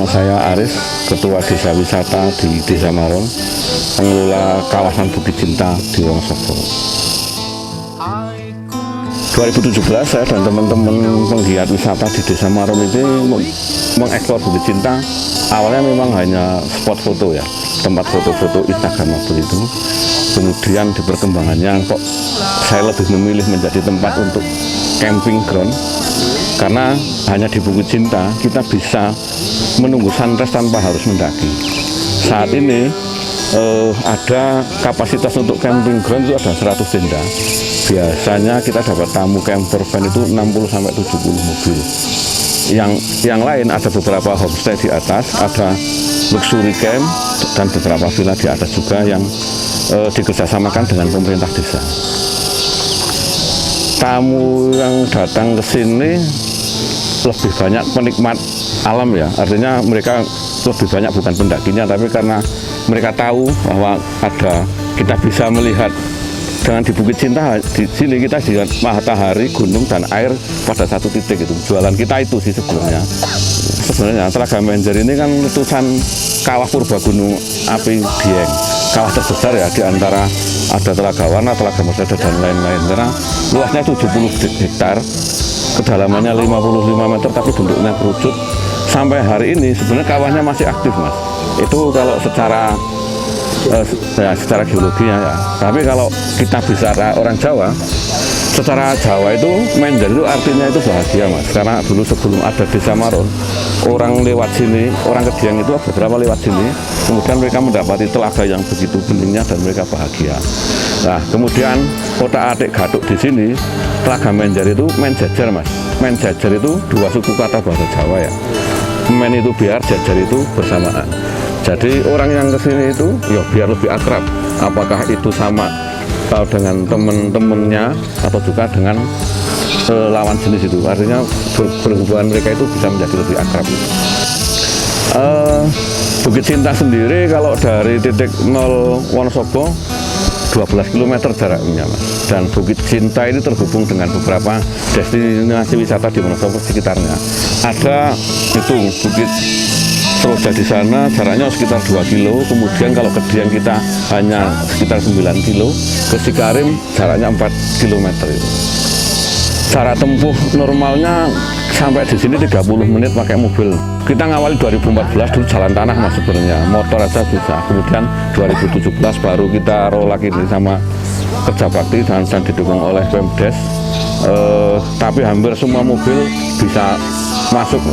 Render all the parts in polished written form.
saya Aris, Ketua Desa Wisata di Desa Maron, pengelola kawasan Bukit Cinta di Wonosobo. 2017 saya dan teman-teman penggiat wisata di Desa Maron itu mengeksplor Bukit Cinta. Awalnya memang hanya spot foto ya, tempat foto-foto Instagram waktu itu. Kemudian di perkembangannya kok saya lebih memilih menjadi tempat untuk camping ground, karena hanya di Bukit Cinta kita bisa menunggu sunrise tanpa harus mendaki. Saat ini ada kapasitas untuk camping ground itu ada 100 tenda. Biasanya kita dapat tamu camper van itu 60-70 mobil. Yang lain ada beberapa homestay di atas, ada luxury camp dan beberapa villa di atas juga yang dikerjasamakan dengan pemerintah desa. Tamu yang datang ke sini lebih banyak penikmat alam ya, artinya mereka lebih banyak bukan pendakinya, tapi karena mereka tahu bahwa kita bisa melihat dengan di Bukit Cinta, di sini kita lihat matahari, gunung, dan air pada satu titik itu. Jualan kita itu sih sebenarnya. Sebenarnya Telaga Menjer ini kan letusan kawah purba gunung api Dieng. Kawah terbesar ya, di antara ada Telaga Warna, Telaga Meseda, dan lain-lain. Karena luasnya 70 hektar, kedalamannya 55 meter, tapi bentuknya kerucut. Sampai hari ini sebenarnya kawahnya masih aktif, Mas. Itu kalau secara geologinya ya. Tapi kalau kita bicara orang Jawa, secara Jawa itu Menjer itu artinya itu bahagia, Mas. Karena dulu sebelum ada Desa Maron, orang lewat sini, orang Kediang itu beberapa lewat sini, kemudian mereka mendapati telaga yang begitu beningnya dan mereka bahagia. Nah, kemudian otak-atik Gatuk di sini, Telaga Menjer itu menjajar, Mas. Menjajar itu dua suku kata bahasa Jawa ya. Men itu biar, jajar itu bersamaan. Jadi orang yang kesini itu ya biar lebih akrab. Apakah itu sama dengan teman-temannya atau juga dengan lawan jenis itu. Artinya berhubungan mereka itu bisa menjadi lebih akrab. Bukit Cinta sendiri kalau dari titik 0 Wonosobo 12 km jaraknya, Mas. Dan Bukit Cinta ini terhubung dengan beberapa destinasi wisata di Wonosobo sekitarnya. Ada itu Bukit Seroja di sana jaraknya sekitar 2 kilo, kemudian kalau ke Dieng kita hanya sekitar 9 kilo, ke Sikarim jaraknya 4 km itu. Cara tempuh normalnya sampai di sini 30 menit pakai mobil. Kita ngawali 2014 dulu jalan tanah, Mas, sebenarnya motor aja bisa. Kemudian 2017 baru kita roll lagi sama kerja bakti dan didukung oleh Pemdes. Tapi hampir semua mobil bisa masuk.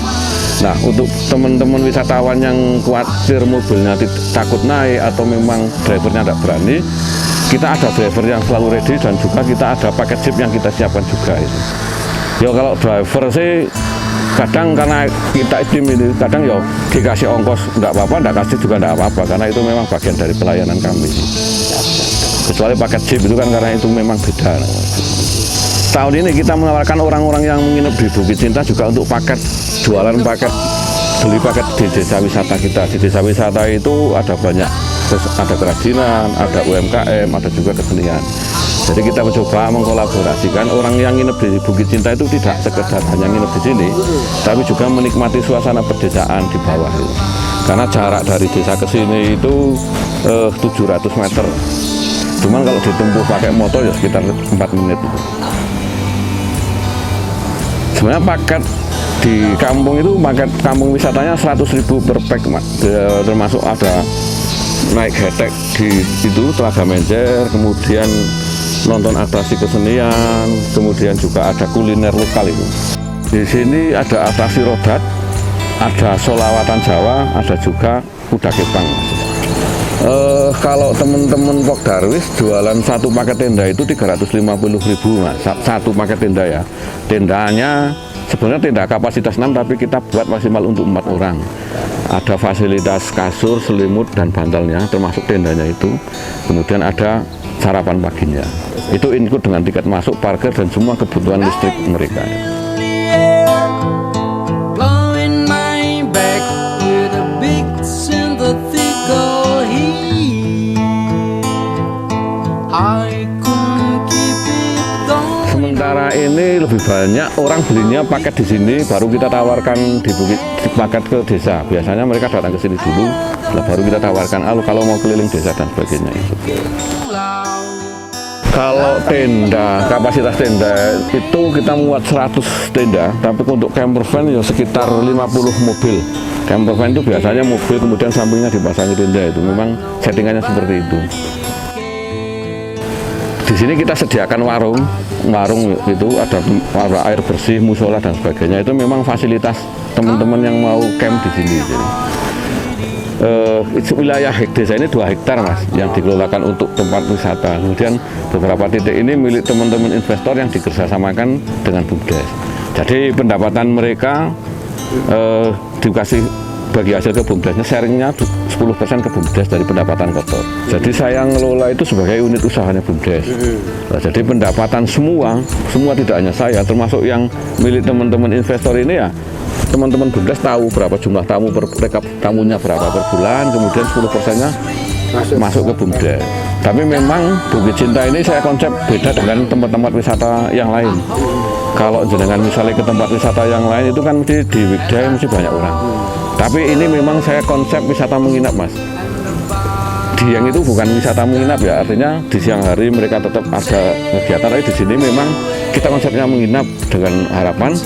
Nah, untuk teman-teman wisatawan yang khawatir mobilnya takut naik atau memang drivernya tidak berani, kita ada driver yang selalu ready dan juga kita ada paket jeep yang kita siapkan juga itu. Ya kalau driver sih kadang karena kita tim ini kadang ya dikasih ongkos nggak apa-apa, nggak kasih juga nggak apa-apa, karena itu memang bagian dari pelayanan kami. Kecuali paket jeep itu kan karena itu memang beda. Tahun ini kita menawarkan orang-orang yang menginap di Bukit Cinta juga untuk paket, jualan paket, beli paket di desa wisata kita. Di desa wisata itu ada banyak, ada kerajinan, ada UMKM, ada juga kesenian. Jadi kita mencoba mengkolaborasikan orang yang nginep di Bukit Cinta itu tidak sekedar hanya nginep di sini, tapi juga menikmati suasana perdesaan di bawah itu. Karena jarak dari desa ke sini itu 700 meter. Cuman kalau ditempuh pakai motor ya sekitar 4 menit itu. Sebenarnya paket di kampung itu, paket kampung wisatanya 100.000 per pack, termasuk ada naik getek di itu Telaga Menjer, kemudian nonton atraksi kesenian, kemudian juga ada kuliner lokal itu. Di sini ada atraksi rodat, ada solawatan Jawa, ada juga kuda kepang. Kalau teman-teman Pok Darwis jualan satu paket tenda itu 350.000, Mas. Satu paket tenda ya. Tendanya sebenarnya tenda kapasitas 6, tapi kita buat maksimal untuk 4 orang. Ada fasilitas kasur, selimut, dan bantalnya, termasuk tendanya itu. Kemudian ada sarapan paginya. Itu include dengan tiket masuk, parkir, dan semua kebutuhan listrik mereka. Sementara ini lebih banyak orang belinya paket di sini, baru kita tawarkan di paket ke desa. Biasanya mereka datang ke sini dulu, baru kita tawarkan kalau mau keliling desa dan sebagainya itu. Kalau tenda, kapasitas tenda itu kita muat 100 tenda, tapi untuk camper van ya sekitar 50 mobil. Camper van itu biasanya mobil kemudian sampingnya dipasangi tenda, itu memang settingannya seperti itu. Di sini kita sediakan warung itu ada air bersih, musola dan sebagainya. Itu memang fasilitas teman-teman yang mau camp di sini. Jadi, wilayah desa ini 2 hektar mas, yang dikelolakan untuk tempat wisata. Kemudian beberapa titik ini milik teman-teman investor yang dikerjasamakan dengan BUMDes. Jadi pendapatan mereka dikasih bagi hasil ke BUMDesnya, sharingnya 10% ke BUMDes dari pendapatan kotor. Jadi saya ngelola itu sebagai unit usahanya BUMDes. Nah, jadi pendapatan semua tidak hanya saya, termasuk yang milik teman-teman investor ini ya, teman-teman BUMDes tahu berapa jumlah tamu tamunya berapa per bulan, kemudian 10%-nya masuk ke BUMDes. Tapi memang Bukit Cinta ini saya konsep beda dengan tempat-tempat wisata yang lain. Kalau jenengan misalnya ke tempat wisata yang lain itu kan mesti di weekday mesti banyak orang. Tapi ini memang saya konsep wisata menginap mas. Dieng itu bukan wisata menginap ya, artinya di siang hari mereka tetap ada kegiatan, tapi di sini memang kita konsepnya menginap dengan harapan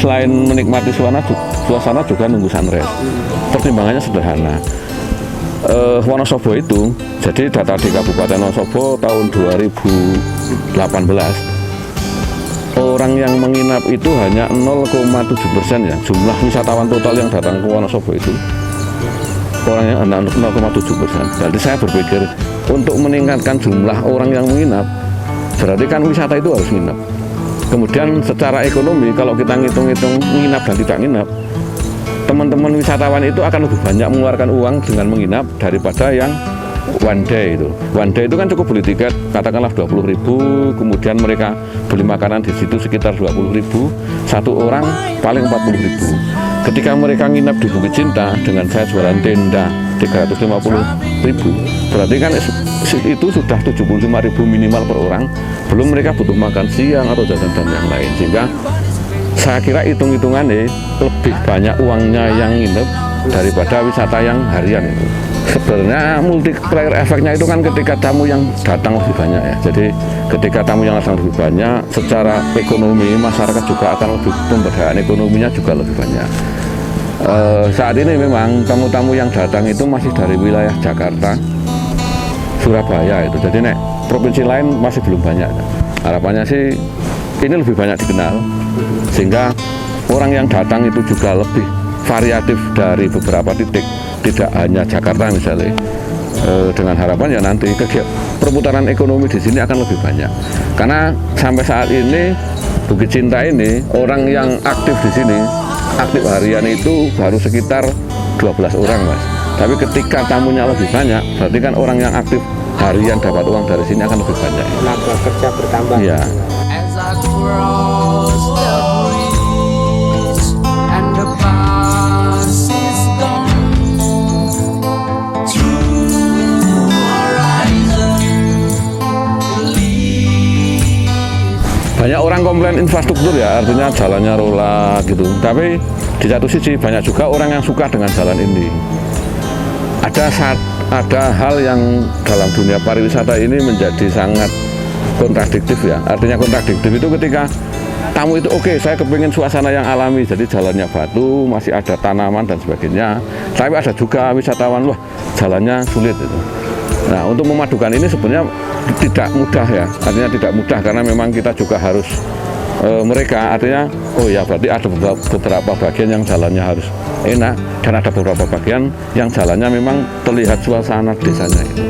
selain menikmati suasana juga nunggu sunrise. Pertimbangannya sederhana. Wonosobo itu, jadi data di Kabupaten Wonosobo tahun 2018, orang yang menginap itu hanya 0,7% ya, jumlah wisatawan total yang datang ke Wonosobo itu orangnya hanya 0,7%. Berarti saya berpikir untuk meningkatkan jumlah orang yang menginap, berarti kan wisata itu harus nginap. Kemudian secara ekonomi kalau kita ngitung-ngitung nginap dan tidak nginap, teman-teman wisatawan itu akan lebih banyak mengeluarkan uang dengan menginap daripada yang one day itu. One day itu kan cukup beli tiket katakanlah 20.000, kemudian mereka beli makanan di situ sekitar 20.000, satu orang paling 40.000. Ketika mereka nginap di Bukit Cinta dengan saya jualan tenda 350.000, berarti kan itu sudah 75.000 minimal per orang, belum mereka butuh makan siang atau jajan dan yang lain. Sehingga saya kira hitung-hitungannya lebih banyak uangnya yang nginep daripada wisata yang harian itu. Sebenarnya multiplier efeknya itu kan ketika tamu yang datang lebih banyak ya. Jadi ketika tamu yang datang lebih banyak, secara ekonomi masyarakat juga akan lebih, pemberdayaan ekonominya juga lebih banyak. Saat ini memang tamu-tamu yang datang itu masih dari wilayah Jakarta, Surabaya itu. Jadi provinsi lain masih belum banyak. Harapannya sih ini lebih banyak dikenal, sehingga orang yang datang itu juga lebih variatif dari beberapa titik, tidak hanya Jakarta misalnya. Dengan harapan ya nanti perputaran ekonomi di sini akan lebih banyak. Karena sampai saat ini Bukit Cinta ini orang yang aktif di sini, aktif harian itu baru sekitar 12 orang mas. Tapi ketika tamunya lebih banyak, berarti kan orang yang aktif harian dapat uang dari sini akan lebih banyak. Tenaga kerja bertambah. Iya. Banyak orang komplain infrastruktur ya, artinya jalannya rola gitu. Tapi di satu sisi banyak juga orang yang suka dengan jalan ini. Ada hal yang dalam dunia pariwisata ini menjadi sangat kontradiktif ya. Artinya kontradiktif itu ketika tamu itu oke, saya kepingin suasana yang alami, jadi jalannya batu, masih ada tanaman dan sebagainya. Tapi ada juga wisatawan, wah jalannya sulit itu. Nah, untuk memadukan ini sebenarnya tidak mudah ya, artinya tidak mudah karena memang kita juga harus mereka, artinya oh ya berarti ada beberapa bagian yang jalannya harus enak dan ada beberapa bagian yang jalannya memang terlihat suasana desanya itu.